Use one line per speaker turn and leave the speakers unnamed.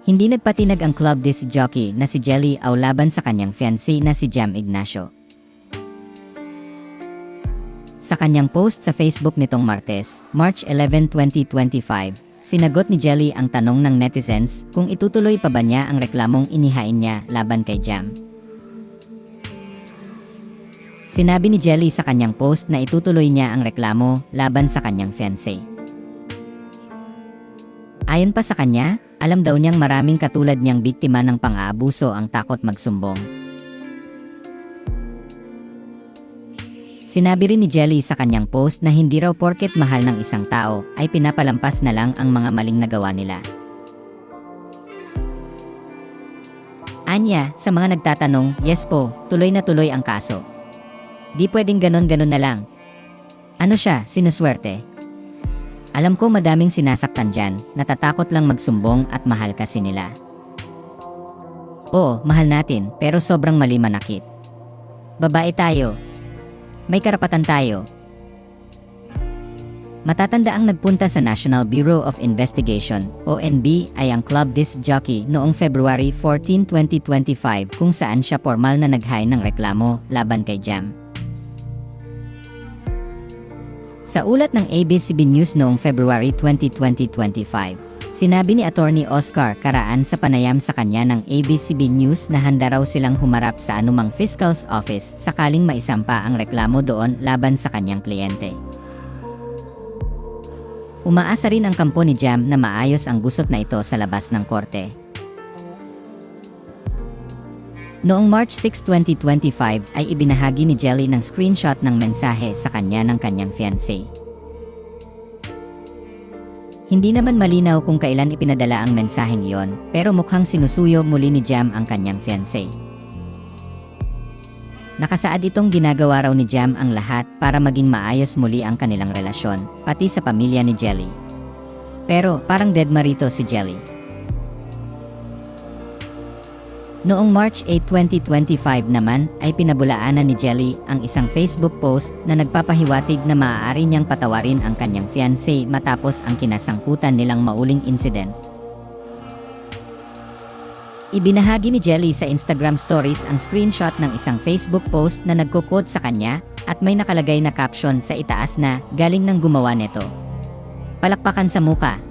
Hindi nagpatinag ang club disc jockey na si Jelly Au laban sa kanyang fiancé na si Jam Ignacio. Sa kanyang post sa Facebook nitong Martes, March 11, 2025, sinagot ni Jelly ang tanong ng netizens kung itutuloy pa ba niya ang reklamong inihain niya laban kay Jam. Sinabi ni Jelly sa kanyang post na itutuloy niya ang reklamo laban sa kanyang fiancé. Ayon pa sa kanya, alam daw niyang maraming katulad niyang biktima ng pang-aabuso ang takot magsumbong. Sinabi rin ni Jelly sa kanyang post na hindi raw porket mahal ng isang tao ay pinapalampas na lang ang mga maling nagawa nila. Anya, sa mga nagtatanong, yes po, tuloy na tuloy ang kaso. Di pwedeng ganon-ganon na lang. Ano siya, sinuswerte? Alam ko madaming sinasaktan dyan, natatakot lang magsumbong at mahal kasi nila. Oo, mahal natin, pero sobrang mali manakit. Babae tayo. May karapatan tayo. Matatanda ang nagpunta sa National Bureau of Investigation, ONB, ay ang club disc jockey noong February 14, 2025 kung saan siya formal na naghain ng reklamo laban kay Jam. Sa ulat ng ABS-CBN News noong February 20, 2025, sinabi ni Attorney Oscar Caraan sa panayam sa kanya ng ABS-CBN News na handa raw silang humarap sa anumang fiscal's office sakaling maisampa ang reklamo doon laban sa kanyang kliyente. Umaasa rin ang kampo ni Jam na maayos ang gusot na ito sa labas ng korte. Noong March 6, 2025 ay ibinahagi ni Jelly ng screenshot ng mensahe sa kanya ng kanyang fiancé. Hindi naman malinaw kung kailan ipinadala ang mensaheng iyon, pero mukhang sinusuyo muli ni Jam ang kanyang fiancé. Nakasaad itong ginagawa raw ni Jam ang lahat para maging maayos muli ang kanilang relasyon, pati sa pamilya ni Jelly. Pero parang deadma rito si Jelly. Noong March 8, 2025 naman ay pinabulaanan ni Jelly ang isang Facebook post na nagpapahiwatig na maaari niyang patawarin ang kanyang fiancé matapos ang kinasangkutan nilang mauling incident. Ibinahagi ni Jelly sa Instagram stories ang screenshot ng isang Facebook post na nagko-quote sa kanya at may nakalagay na caption sa itaas na galing ng gumawa nito. Palakpakan sa muka.